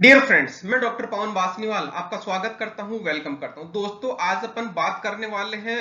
Dear friends, मैं doctor पवन बासनीवाल आपका स्वागत करता हूं, वेलकम करता हूं। दोस्तों, आज अपन बात करने वाले हैं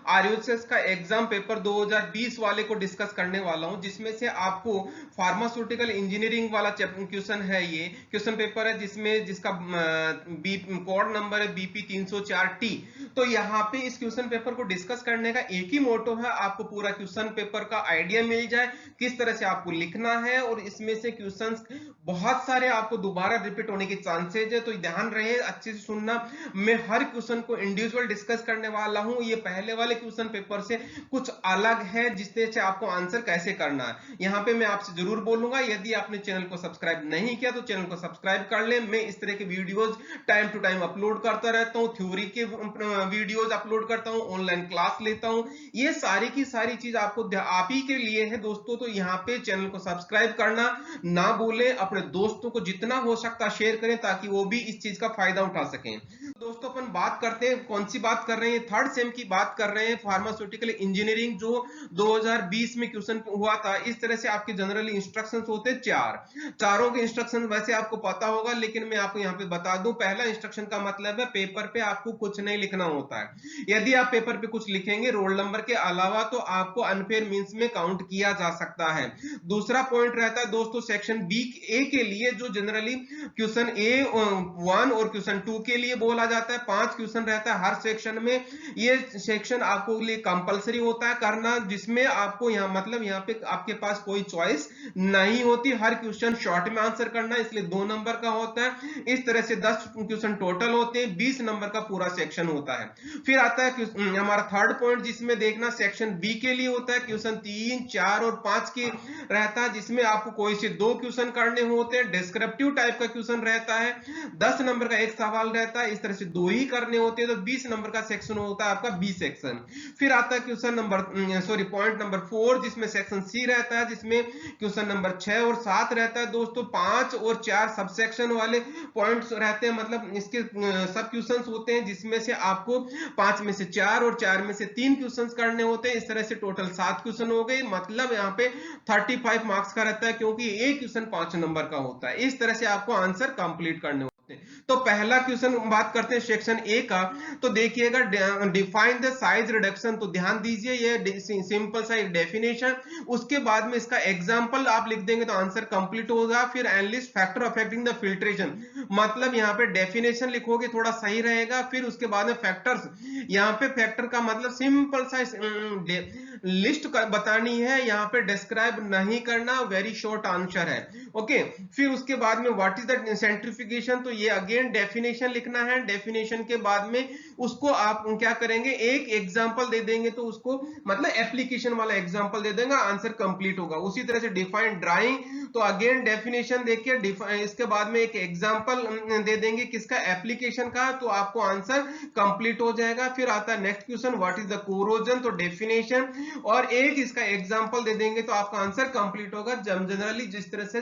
आरयूएसएस का एग्जाम पेपर 2020 वाले को डिस्कस करने वाला हूं, जिसमें से आपको फार्मास्यूटिकल इंजीनियरिंग वाला क्वेश्चन है। ये क्वेश्चन पेपर है जिसका कोड नंबर है बीपी 304T। तो यहाँ पे इस क्वेश्चन पेपर को डिस्कस करने का एक ही मोटो है, आपको पूरा क्वेश्चन पेपर का आइडिया मिल जाए, किस तरह से आपको लिखना है। और इसमें से क्वेश्चंस बहुत सारे आपको दोबारा रिपीट होने के चांसेस है, तो ध्यान रहे, अच्छे से सुनना। मैं हर क्वेश्चन को इंडिविजुअल डिस्कस करने वाला हूं। ये पहले वाले क्वेश्चन पेपर से कुछ अलग है, जिससे से आपको आंसर कैसे करना है। यहाँ पे मैं आपसे जरूर बोलूंगा, यदि आपने चैनल को सब्सक्राइब नहीं किया तो चैनल को सब्सक्राइब कर ले। मैं इस तरह के videos time to time upload करता रहता हूँ, थ्योरी के वीडियोज अपलोड करता हूँ, ऑनलाइन क्लास लेता हूँ। ये सारी की सारी चीज आपको आप ही के लिए है दोस्तों। तो यहाँ पे चैनल को सब्सक्राइब करना ना भूलें, अपने दोस्तों को जितना हो सकता शेयर करें, ताकि वो भी इस चीज का फायदा उठा सकें। दोस्तों, अपन बात करते हैं, कौन सी बात कर रहे हैं, थर्ड सेम की बात कर रहे हैं, फार्मास्यूटिकल इंजीनियरिंग, जो 2020 में क्वेश्चन हुआ था। इस तरह से आपके जनरली इंस्ट्रक्शंस होते हैं चारों के इंस्ट्रक्शन वैसे आपको पता होगा, लेकिन मैं आपको यहाँ पे बता दूं। पहला इंस्ट्रक्शन का मतलब है पेपर पे आपको कुछ नहीं लिखना होता है। यदि आप पेपर पे कुछ लिखेंगे रोल नंबर के अलावा, तो आपको अनफेयर मींस में काउंट किया जा सकता है। दूसरा पॉइंट रहता है दोस्तों, सेक्शन बी ए के लिए, जो जनरली क्वेश्चन ए 1 और क्वेश्चन 2 के लिए बोला जाता है। 5 क्वेश्चन रहता है हर सेक्शन में। ये सेक्शन आपको लिए कंपलसरी होता है करना, जिसमें आपको यहाँ मतलब यहाँ पे आपके पास कोई चॉइस नहीं होती, हर क्वेश्चन शॉर्ट में आंसर करना, इसलिए 2 नंबर का होता है। इस तरह से 10 क्वेश्चन टोटल होते हैं, 20 नंबर का पूरा सेक्शन होता है। फिर आता है हमारा थर्ड पॉइंट, जिसमें देखना सेक्शन बी के लिए होता है, क्वेश्चन 3, 4 और 5 के रहता है, जिसमें आपको कोई से 2 क्वेश्चन करने होते हैं। डिस्क्रिप्टिव टाइप का क्वेश्चन रहता है, 10 नंबर का एक सवाल रहता है, इस तरह से 2 ही करने होते हैं। तो 20 नंबर का सेक्शन होता है आपका बी सेक्शन। फिर आता है क्वेश्चन नंबर पॉइंट नंबर 4, जिसमें सेक्शन सी रहता है, जिसमें क्वेश्चन नंबर 6 और 7 रहता है दोस्तों। 5 और 4 सब सेक्शन वाले पॉइंट्स रहते हैं, मतलब इसके सब क्वेश्चंस होते हैं, जिसमें से आपको 5 में से 4 और 4 में से 3 क्वेश्चंस करने होते हैं। इस तरह से टोटल 7 क्वेश्चन हो गए, मतलब यहाँ पे 35 मार्क्स का रहता है, क्योंकि एक क्वेश्चन 5 नंबर का होता है। इस तरह से आपको आंसर कंप्लीट करने होते हैं। तो पहला क्वेश्चन बात करते हैं सेक्शन ए का। तो देखिएगा, डिफाइन द साइज रिडक्शन। तो ध्यान दीजिए, ये सिंपल सा एक डेफिनेशन, उसके बाद में इसका एग्जांपल आप लिख देंगे तो आंसर कंप्लीट होगा। फिर analyst factor affecting the filtration, मतलब यहाँ पे डेफिनेशन लिखोगे थोड़ा सही रहेगा। फिर उसके बाद में फैक्टर्स, यहाँ पे फैक्टर का मतलब सिंपल सा लिस्ट बतानी है, यहाँ पे डिस्क्राइब नहीं करना, वेरी शॉर्ट आंसर है। ओके, फिर उसके बाद में व्हाट इज द सेंट्रिफिकेशन, तो ये अगेन डेफिनेशन लिखना है। डेफिनेशन के बाद में उसको आप क्या करेंगे, एक एग्जांपल दे देंगे, तो उसको मतलब एप्लीकेशन वाला एग्जांपल दे देंगे, आंसर कंप्लीट होगा। उसी तरह से डिफाइन ड्राइंग, तो अगेन डेफिनेशन देखिए, इसके बाद में एक एग्जांपल दे देंगे किसका, एप्लीकेशन का, तो आपको आंसर कंप्लीट हो जाएगा। फिर आता है next question, what is the corrosion, तो डेफिनेशन और एक इसका एग्जांपल दे देंगे, तो आपका आंसर कंप्लीट होगा। जनरली जिस तरह से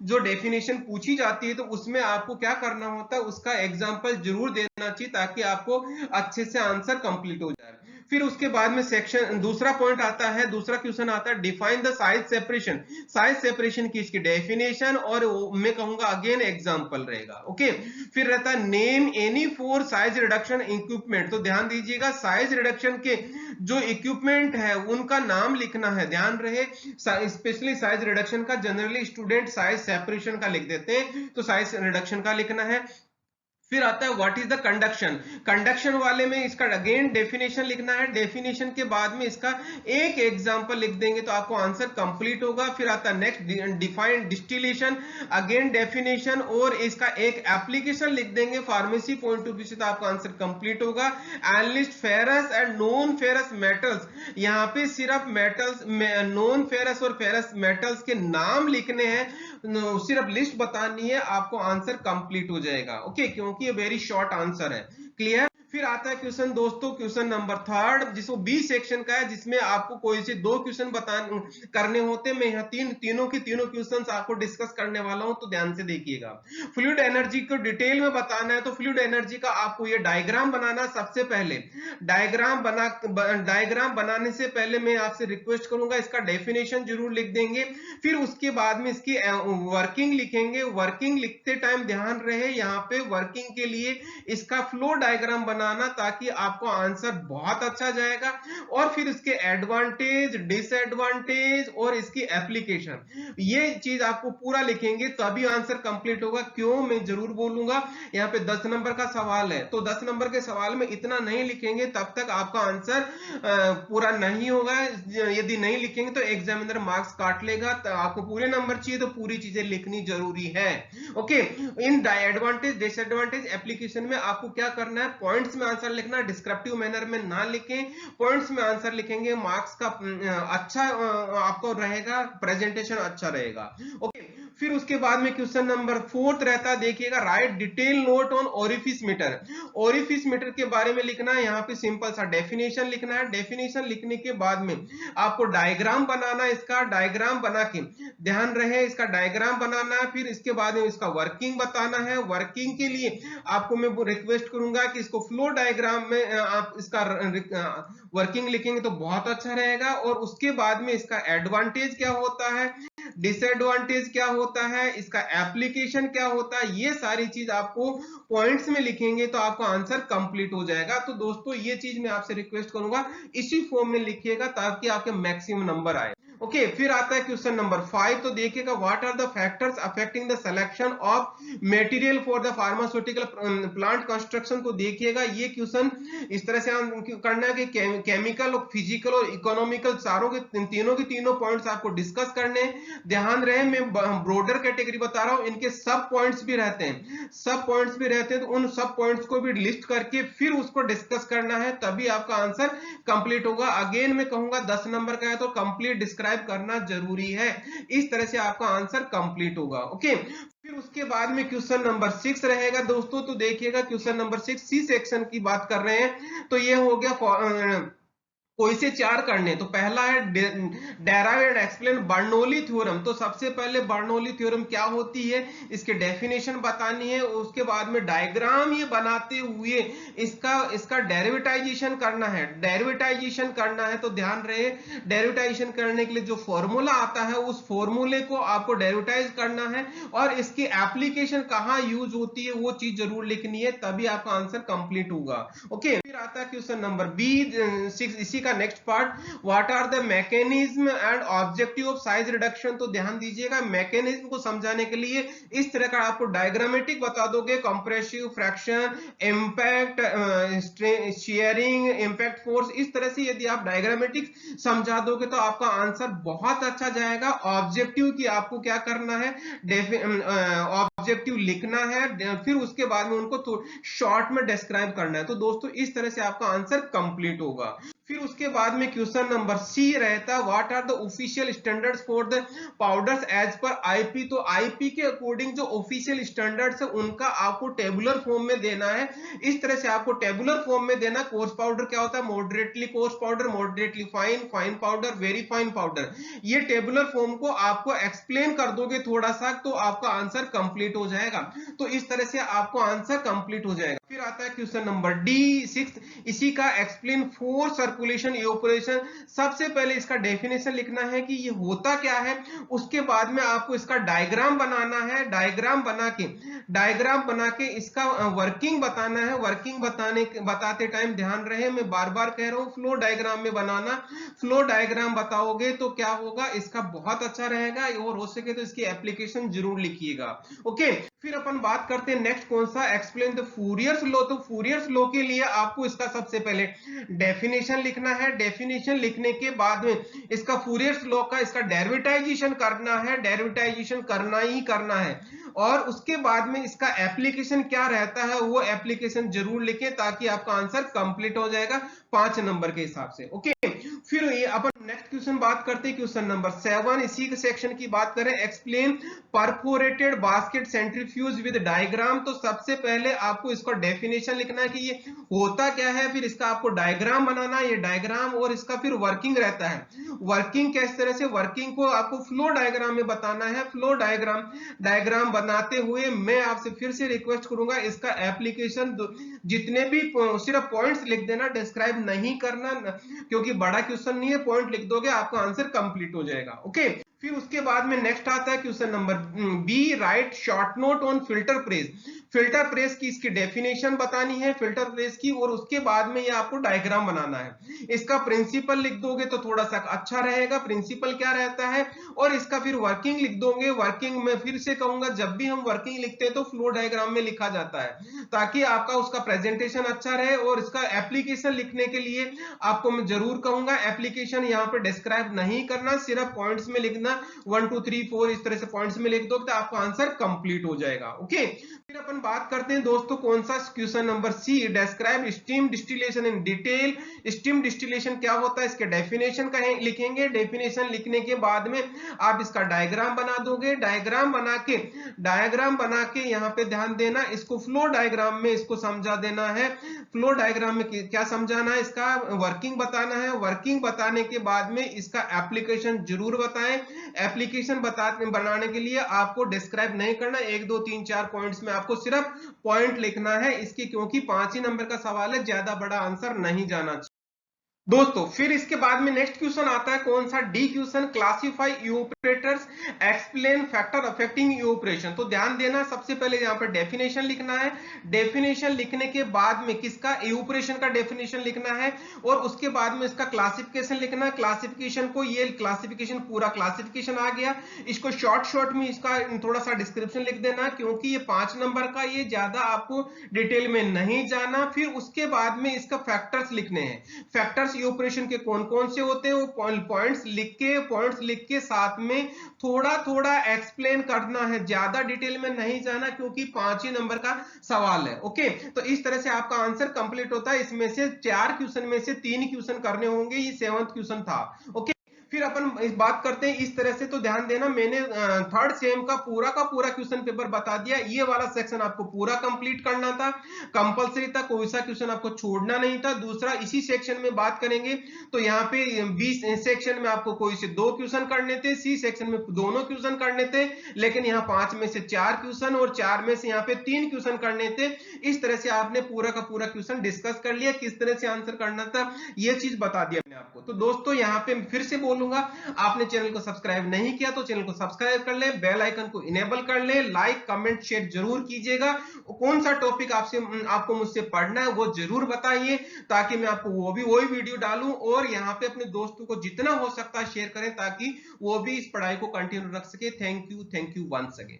जो डेफिनेशन पूछी जाती है, तो उसमें आपको क्या करना होता है, उसका एग्जांपल जरूर देना चाहिए, ताकि आपको अच्छे से आंसर कंप्लीट हो जाए। फिर उसके बाद में सेक्शन दूसरा पॉइंट आता है, दूसरा क्वेश्चन आता है, define the size separation. Size separation की इसकी डेफिनेशन और मैं कहूंगा अगेन एग्जांपल रहेगा। ओके, फिर रहता है name any 4 size reduction equipment. तो ध्यान दीजिएगा, साइज रिडक्शन के जो इक्विपमेंट है उनका नाम लिखना है, ध्यान रहे। स्पेशली साइज रिडक्शन का जनरली स्टूडेंट साइज सेपरेशन का लिख देते हैं, तो साइज रिडक्शन का लिखना है। फिर आता है what is the conduction. Conduction वाले में इसका अगेन डेफिनेशन लिखना है, डेफिनेशन के बाद में इसका एक एग्जांपल लिख देंगे, तो आपको आंसर कंप्लीट होगा। फिर आता है next define distillation, again definition और इसका एक एप्लीकेशन लिख देंगे फार्मेसी पॉइंट ऑफ व्यू से, तो आपका आंसर कंप्लीट होगा। Analyst ferrous and non ferrous metals, यहाँ पे सिर्फ मेटल्स, नॉन फेरस और फेरस मेटल्स के नाम लिखने हैं, सिर्फ लिस्ट बतानी है, आपको आंसर कंप्लीट हो जाएगा। ओके, क्योंकि ये वेरी शॉर्ट आंसर है। क्लियर। फिर आता है क्वेश्चन दोस्तों, क्वेश्चन नंबर थर्ड, जिसको बी सेक्शन का है, जिसमें आपको कोई से दो क्वेश्चन करने होते हैं। मैं यहाँ तीनों क्वेश्चंस आपको डिस्कस करने वाला हूं, तो ध्यान से देखिएगा। फ्लूइड एनर्जी को डिटेल में बताना है, तो फ्लूइड एनर्जी का आपको ये डायग्राम बनाना। सबसे पहले डायग्राम बनाने से पहले मैं आपसे रिक्वेस्ट करूंगा, इसका डेफिनेशन जरूर लिख देंगे, फिर उसके बाद में इसकी वर्किंग लिखेंगे। वर्किंग लिखते टाइम ध्यान रहे यहाँ पे वर्किंग के लिए इसका फ्लो डायग्राम बनाना, ताकि आपको आंसर बहुत अच्छा जाएगा। और फिर इसके एडवांटेज, डिसएडवांटेज और इसकी एप्लीकेशन, ये चीज आपको पूरा लिखेंगे तभी आंसर कंप्लीट होगा। क्यों, मैं जरूर बोलूंगा। यहाँ पे 10 नंबर का सवाल है, तो 10 नंबर के सवाल में इतना नहीं लिखेंगे तब तक आपका आंसर पूरा नहीं होगा। यदि नहीं लिखेंगे तो एग्जामिनर मार्क्स काट लेगा। तो आपको पूरे नंबर चाहिए तो पूरी चीजें लिखनी जरूरी है। ओके, इन एडवांटेज, डिसएडवांटेज, एप्लीकेशन में आपको क्या करना है, पॉइंट्स में आंसर लिखना, डिस्क्रिप्टिव मैनर में ना लिखें, पॉइंट्स में आंसर लिखेंगे। मार्क्स का अच्छा आपको रहेगा, प्रेजेंटेशन अच्छा रहेगा। ओके, फिर उसके बाद में क्वेश्चन नंबर 4 रहता है, देखिएगा, right detail note on orifice meter. Orifice meter के बारे में लिखना है। यहाँ पे सिंपल सा डेफिनेशन लिखना है। डेफिनेशन लिखने के बाद में आपको डायग्राम बनाना है। इसका डायग्राम बना के ध्यान रहे, इसका डायग्राम बनाना है। फिर इसके बाद में इसका वर्किंग बताना है। वर्किंग के लिए आपको मैं रिक्वेस्ट करूंगा कि इसको फ्लो डायग्राम में आप इसका वर्किंग लिखेंगे तो बहुत अच्छा रहेगा। और उसके बाद में इसका एडवांटेज क्या होता है, डिसएडवांटेज क्या होता है, इसका एप्लीकेशन क्या होता है, ये सारी चीज आपको पॉइंट्स में लिखेंगे तो आपका आंसर कंप्लीट हो जाएगा। तो दोस्तों ये चीज मैं आपसे रिक्वेस्ट करूंगा, इसी फॉर्म में लिखिएगा ताकि आपके मैक्सिमम नंबर आए। ओके, फिर आता है क्वेश्चन नंबर 5, तो देखिएगा, what are the factors affecting the selection of material for the pharmaceutical plant construction. को देखिएगा, ये क्वेश्चन इस तरह से करना है कि केमिकल और फिजिकल और इकोनॉमिकल चारों के तीनों पॉइंट्स आपको डिस्कस करने हैं। ध्यान रहे, मैं ब्रॉडर कैटेगरी बता रहा हूं, इनके सब पॉइंट्स भी रहते हैं, तो उन सब पॉइंट्स को भी लिस्ट करके फिर उसको डिस्कस करना है, तभी आपका आंसर कंप्लीट होगा। अगेन मैं कहूंगा 10 नंबर का है तो कंप्लीट डिस्क्राइब करना जरूरी है। इस तरह से आपका आंसर कंप्लीट होगा। ओके, फिर उसके बाद में क्वेश्चन नंबर 6 रहेगा दोस्तों। तो देखिएगा, क्वेश्चन नंबर 6 सी सेक्शन की बात कर रहे हैं, तो ये हो गया कोई से 4 करने। तो पहला है derive and explain Bernoulli theorem. तो सबसे पहले बर्नौली थ्योरम क्या होती है, इसके डेफिनेशन बतानी है। उसके बाद में डायग्राम ये बनाते हुए इसका डेरिवेटाइजेशन करना है। तो ध्यान रहे, डेरिवेटाइजेशन करने के लिए जो फॉर्मूला आता है उस फॉर्मूले को आपको डेरिवेटाइज करना है, और इसकी एप्लीकेशन कहां यूज होती है वो चीज जरूर लिखनी है, तभी आपका आंसर कंप्लीट होगा। ओके, फिर आता है क्वेश्चन नंबर बी 6, इसी का next part, what are the mechanism and objective of size reduction. तो ध्यान दीजिएगा, मैकेनिज्म को समझाने के लिए इस तरह का आपको डायग्रामेटिक बता दोगे, compressive, fraction, impact, sharing, impact force. इस तरह से यदि आप डायग्रामेटिक समझा दोगे तो आपका आंसर बहुत अच्छा जाएगा। ऑब्जेक्टिव की आपको क्या करना है, ऑब्जेक्टिव लिखना है, फिर उसके बाद में उनको शॉर्ट में डिस्क्राइब करना है। तो दोस्तों इस तरह से आपका आंसर कंप्लीट होगा। फिर उसके बाद में क्वेश्चन नंबर सी रहता है, what are the official standards for the powders as per IP. तो आईपी के अकॉर्डिंग जो ऑफिशियल स्टैंडर्ड्स है उनका आपको टेबुलर फॉर्म में देना है। इस तरह से आपको टेबुलर फॉर्म में देना। कोर्स पाउडर क्या होता है, moderately course powder, moderately fine, fine powder, very fine powder. ये टेबुलर फॉर्म को आपको एक्सप्लेन कर दोगे थोड़ा सा तो आपका आंसर कंप्लीट हो जाएगा। तो इस तरह से आपको आंसर कंप्लीट हो जाएगा। फिर आता है क्वेश्चन नंबर डी 6, इसी का एक्सप्लेन फोर्स, सर्कुलेशन, इवेपोरेशन। सबसे पहले इसका डेफिनेशन लिखना है कि ये होता क्या है, उसके बाद में आपको इसका डायग्राम बनाना है। डायग्राम बना के इसका वर्किंग बताना है। वर्किंग बताते टाइम ध्यान रहे, मैं बार बार कह रहा हूं, फ्लो डायग्राम में बनाना। फ्लो डायग्राम बताओगे तो क्या होगा, इसका बहुत अच्छा रहेगा, और हो सके तो इसकी एप्लीकेशन जरूर लिखिएगा। ओके, फिर अपन बात करते हैं नेक्स्ट कौन सा, एक्सप्लेन द फूरियर्स लॉ। तो फूरियर्स लॉ के लिए आपको इसका सबसे पहले डेफिनेशन लिखना है। डेफिनेशन लिखने के बाद में इसका फूरियर्स लॉ का इसका डेरिवेटाइजेशन करना है। डेरिवेटाइजेशन करना ही करना है, और उसके बाद में इसका एप्लीकेशन क्या रहता है वो एप्लीकेशन जरूर लिखें, ताकि आपका आंसर कंप्लीट हो जाएगा 5 नंबर के हिसाब से। ओके, फिर ये अपन नेक्स्ट क्वेश्चन बात करते हैं, क्वेश्चन नंबर 7, इसी के सेक्शन की बात करें, explain perforated basket centrifuge with diagram. तो सबसे पहले आपको इसका डेफिनेशन लिखना है कि ये होता क्या है, फिर इसका आपको डायग्राम बनाना है, ये डायग्राम और इसका फिर वर्किंग रहता है। वर्किंग किस तरह से, वर्किंग को आपको फ्लो डायग्राम में बताना है। फ्लो डायग्राम बनाते हुए मैं आपसे फिर से रिक्वेस्ट करूंगा, इसका एप्लीकेशन जितने भी सिर्फ पॉइंट्स लिख देना, डिस्क्राइब नहीं करना, क्योंकि बड़ा क्वेश्चन नहीं है, पॉइंट लिख दोगे आपका आंसर कंप्लीट हो जाएगा। ओके, फिर उसके बाद में नेक्स्ट आता है question number B, write short note on filter press. Filter press की इसकी डेफिनेशन बतानी है फिल्टर प्रेस की, और उसके बाद में ये आपको डायग्राम बनाना है। इसका प्रिंसिपल लिख दोगे तो थोड़ा सा अच्छा रहेगा, प्रिंसिपल क्या रहता है, और इसका फिर वर्किंग लिख दोगे। वर्किंग में फिर से कहूंगा, जब भी हम वर्किंग लिखते हैं तो फ्लो डायग्राम में लिखा जाता है, ताकि आपका उसका प्रेजेंटेशन अच्छा रहे। और इसका एप्लीकेशन लिखने के लिए आपको मैं जरूर कहूंगा, एप्लीकेशन यहाँ पे डिस्क्राइब नहीं करना, सिर्फ पॉइंट्स में लिखना, 1 2 3 4 इस तरह से पॉइंट्स में लिख दो तो आपका आंसर कंप्लीट हो जाएगा। ओके, फिर अपन बात करते हैं दोस्तों कौन सा, question number C, describe steam distillation in detail. Steam distillation क्या होता है, इसके डेफिनेशन कहें लिखेंगे। डेफिनेशन लिखने के बाद में आप इसका डायग्राम बना दोगे। डायग्राम बना के यहाँ पे ध्यान देना, इसको फ्लो डायग्राम में इसको समझा देना है। फ्लो डायग्राम में क्या समझाना है, इसका वर्किंग बताना है। वर्किंग बताने के बाद में इसका एप्लीकेशन जरूर बताएं। एप्लीकेशन बनाने के लिए आपको डिस्क्राइब नहीं करना, 1 2 3 4 पॉइंट्स में आपको सिर्फ पॉइंट लिखना है इसकी, क्योंकि 5 ही नंबर का सवाल है, ज्यादा बड़ा आंसर नहीं जाना चाहिए दोस्तों। फिर इसके बाद में नेक्स्ट क्वेश्चन आता है कौन सा, D question, classify evaporators, explain factor affecting evaporation. तो ध्यान देना, सबसे पहले यहाँ पर डेफिनेशन लिखना है। डेफिनेशन लिखने के बाद में किसका, इवेपोरेशन का डेफिनेशन लिखना है, और उसके बाद में इसका क्लासिफिकेशन लिखना है। क्लासिफिकेशन को, ये क्लासिफिकेशन पूरा क्लासिफिकेशन आ गया, इसको शॉर्ट में इसका थोड़ा सा डिस्क्रिप्शन लिख देना, क्योंकि ये 5 नंबर का, ये ज्यादा आपको डिटेल में नहीं जाना। फिर उसके बाद में इसका फैक्टर्स लिखने हैं। फैक्टर्स ऑपरेशन के कौन कौन से होते हैं, वो पॉइंट्स लिख के साथ में थोड़ा एक्सप्लेन करना है, ज्यादा डिटेल में नहीं जाना, क्योंकि 5 ही नंबर का सवाल है। ओके, तो इस तरह से आपका आंसर कंप्लीट होता है। इसमें से 4 क्वेश्चन में से 3 क्वेश्चन करने होंगे, ये 7th क्वेश्चन था। ओके, फिर अपन इस बात करते हैं इस तरह से। तो ध्यान देना, मैंने थर्ड सेम का पूरा क्वेश्चन पेपर बता दिया। ये वाला सेक्शन आपको पूरा कंप्लीट करना था, कंपलसरी था, कोई सा क्वेश्चन आपको छोड़ना नहीं था। दूसरा, इसी सेक्शन में बात करेंगे तो यहाँ पे बी सेक्शन में आपको कोई से 2 क्वेश्चन करने थे, सी सेक्शन में दोनों क्वेश्चन करने थे, लेकिन यहाँ 5 में से 4 क्वेश्चन और 4 में से यहाँ पे 3 क्वेश्चन करने थे। इस तरह से आपने पूरा का पूरा क्वेश्चन डिस्कस कर लिया, किस तरह से आंसर करना था ये चीज बता दिया मैंने आपको। तो दोस्तों यहाँ पे फिर से बोलूंगा, आपने चैनल को सब्सक्राइब नहीं किया तो चैनल को सब्सक्राइब कर ले, बेल आइकन को इनेबल कर ले, लाइक कमेंट शेयर जरूर कीजिएगा। कौन सा टॉपिक आपको मुझसे पढ़ना है वो जरूर बताइए, ताकि मैं आपको वही वीडियो डालूं, और यहाँ पे अपने दोस्तों को जितना हो सकता है शेयर करें, ताकि वो भी इस पढ़ाई को कंटिन्यू रख सके। Thank you once again.